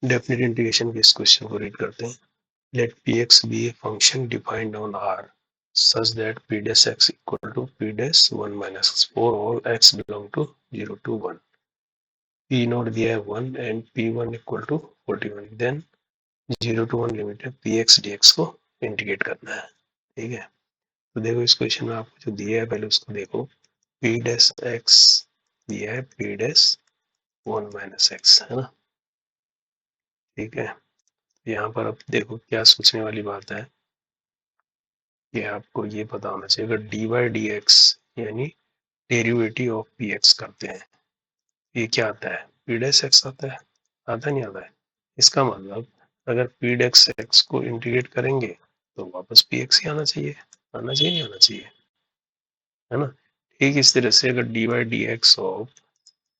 Definite integration के इस question को रीड करते हैं। Let P X be a function defined on R such that p dash x equal to p dash 1 minus x for all x belong to 0 to 1. p note दिया है 1 and p1 equal to 41. then 0 to 1 limit है px dx को integrate करना है। ठीक है, तो देखो इस क्वेश्चन में आपको जो दिया है पहले उसको देखो। p dash x दिया है p dash 1 minus x, है ना। ठीक है, यहाँ पर अब देखो क्या सोचने वाली बात है कि आपको ये पता होना चाहिए अगर dy dx यानी डेरिवेटिव ऑफ पी एक्स करते हैं, ये क्या आता है, पी डैश एक्स आता है, आता नहीं आता है। इसका मतलब अगर पी डैश एक्स को इंटीग्रेट करेंगे तो वापस पी एक्स ही आना चाहिए, आना चाहिए नहीं आना चाहिए, है ना। ठीक इस तरह से अगर D Y D X of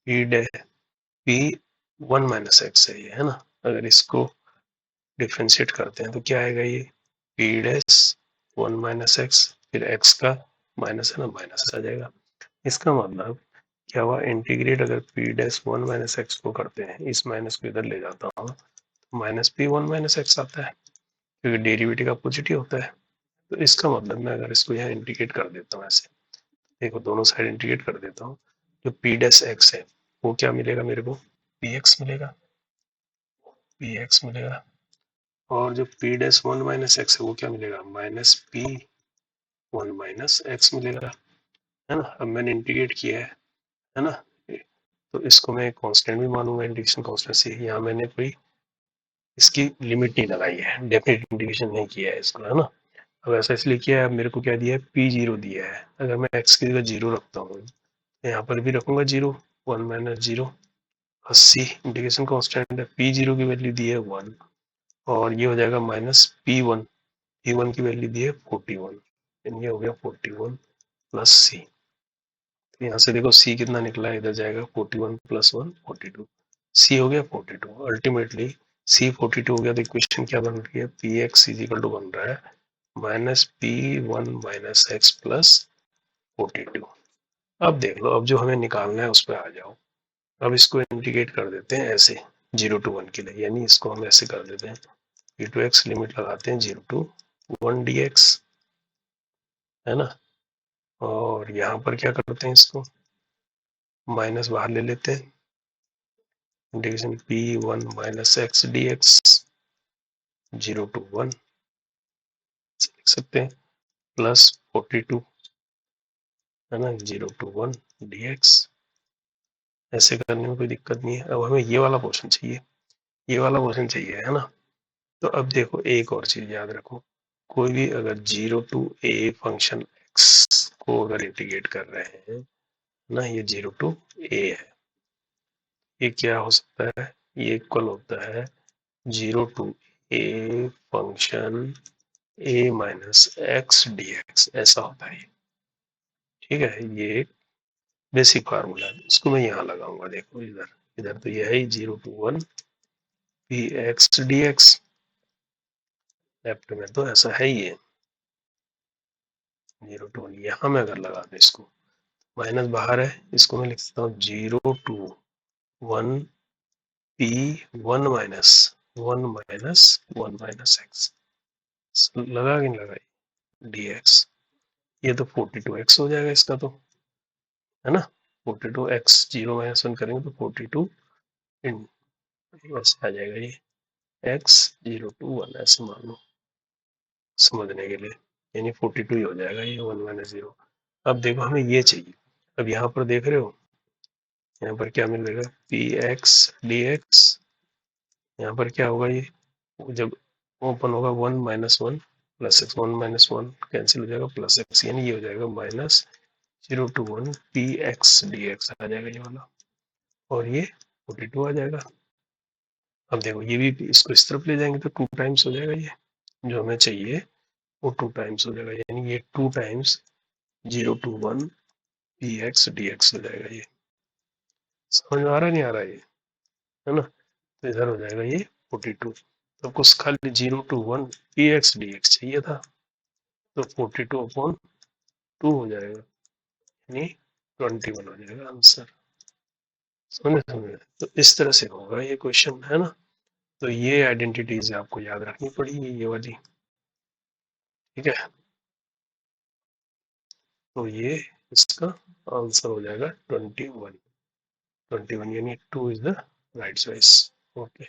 P डे पी 1 माइनस एक्स है ये, है ना। अगर इसको डिफ्रेंशिएट करते हैं तो क्या आएगा, ये पी डैश 1 माइनस एक्स, फिर एक्स का माइनस है ना, माइनस आ जाएगा। इसका मतलब क्या हुआ, इंटीग्रेट अगर पी डैश 1 माइनस एक्स को करते हैं, इस माइनस को इधर ले जाता हूँ तो माइनस पी 1 माइनस एक्स आता है, क्योंकि डेरिवेटिव का पॉजिटिव होता है। तो इसका मतलब मैं अगर इसको यहाँ इंटीग्रेट कर देता हूँ ऐसे, देखो दोनों साइड इंटीग्रेट कर देता हूँ, जो पी डैश एक्स है वो क्या मिलेगा मेरे को, पी एक्स मिलेगा, पी एक्स मिलेगा। और जो पी डैश 1 माइनस एक्स है वो क्या मिलेगा, माइनस पी 1 माइनस एक्स मिलेगा, है ना। अब मैंने इंटीग्रेट किया है ना, तो इसको मैं कांस्टेंट भी मानूंगा इंटीग्रेशन कांस्टेंट से। यहाँ मैंने कोई इसकी लिमिट नहीं लगाई है, डेफिनेट इंटीग्रेशन नहीं किया है इसको, है ना। अब ऐसा इसलिए किया है, मेरे को क्या दिया है, पी जीरो दिया है। अगर मैं एक्स की जगह जीरो रखता हूँ तो यहाँ पर भी रखूंगा zero, 1 minus zero, 80 integration constant है, पी जीरो की वैल्यू दी है 1, और ये हो जाएगा माइनस पी वन की वैल्यू दी है 41, ये हो गया 41 प्लस सी। तो यहाँ से देखो सी कितना निकला है, इधर जाएगा 41 प्लस 1 42, सी हो गया 42। अल्टीमेटली सी 42 हो गया, तो इक्वेशन क्या बन रही है, P X is equal to बन रहा है minus P 1 minus X plus 42। अब देख लो, अब जो हमें निकालना है उस पर आ जाओ। अब इसको इंटीग्रेट कर देते हैं ऐसे 0 to 1 के लिए, यानी इसको हम ऐसे कर देते हैं, पी टू एक्स लिमिट लगाते हैं 0 to 1 डी एक्स, है ना। और यहाँ पर क्या करते हैं, इसको माइनस बाहर ले लेते हैं, integration P 1 minus x D x 0 to 1 लिख सकते हैं, प्लस 42, है ना, 0 to 1 डी एक्स। ऐसे करने में कोई दिक्कत नहीं है। अब हमें ये वाला पोर्शन चाहिए, ये वाला पोर्शन चाहिए, है ना। तो अब देखो एक और चीज याद रखो, कोई भी अगर 0 to a फंक्शन एक्स को अगर इंटीग्रेट कर रहे हैं ना, ये 0 to a है, ये क्या हो सकता है, ये इक्वल होता है 0 to a function a minus x D x, ऐसा होता है। ठीक है, ये एक बेसिक फार्मूला है, इसको मैं यहाँ लगाऊंगा, देखो इधर, इधर तो यह है 0 to 1 P X D x, left में तो ऐसा है ही है 0 to 1। यहाँ मैं अगर लगा दूं इसको, माइनस बाहर है, इसको मैं लिख सकता हूँ 0 to 1 P 1 minus 1 minus 1 minus x, लगा कि नहीं लगा, डी एक्स। ये तो 42x हो जाएगा इसका तो, है ना। 42x 0 माइनस 1 करेंगे तो 42 इन ऐसे आ जाएगा, ये x 0 to 1 ऐसे मान लो समझने के लिए, यानी 42 ही हो जाएगा ये 1 माइनस 0। अब देखो हमें ये चाहिए, अब यहाँ पर देख रहे हो, यहाँ पर क्या मिलेगा, पी एक्स डी एक्स, यहाँ पर क्या होगा, ये जब ओपन होगा 1 minus 1 plus X, 1 minus 1 cancel हो जाएगा, प्लस एक्स, यानी ये हो जाएगा minus 0 to 1 P X D X आ जाएगा ये वाला, और ये 42 आ जाएगा। अब देखो ये भी इसको इस तरफ ले जाएंगे तो 2 टाइम्स हो जाएगा, ये जो हमें चाहिए वो 2 टाइम्स हो जाएगा, यानी ये 2 times 0 to 1 P X D x हो जाएगा। ये समझ में आ रहा नहीं आ रहा ये, है ना। तो इधर हो जाएगा ये 42, तो कुछ खाली 0 to 1 P X D x चाहिए था, तो 42/2 हो जाएगा, यानी 21 हो जाएगा आंसर। समझे समझे, तो इस तरह से होगा ये क्वेश्चन, है ना। तो ये आइडेंटिटीज आपको याद रखनी पड़ेगी, ये वाली, ठीक है। तो ये इसका आंसर हो जाएगा 21, यानी 2 is the right choice. Okay.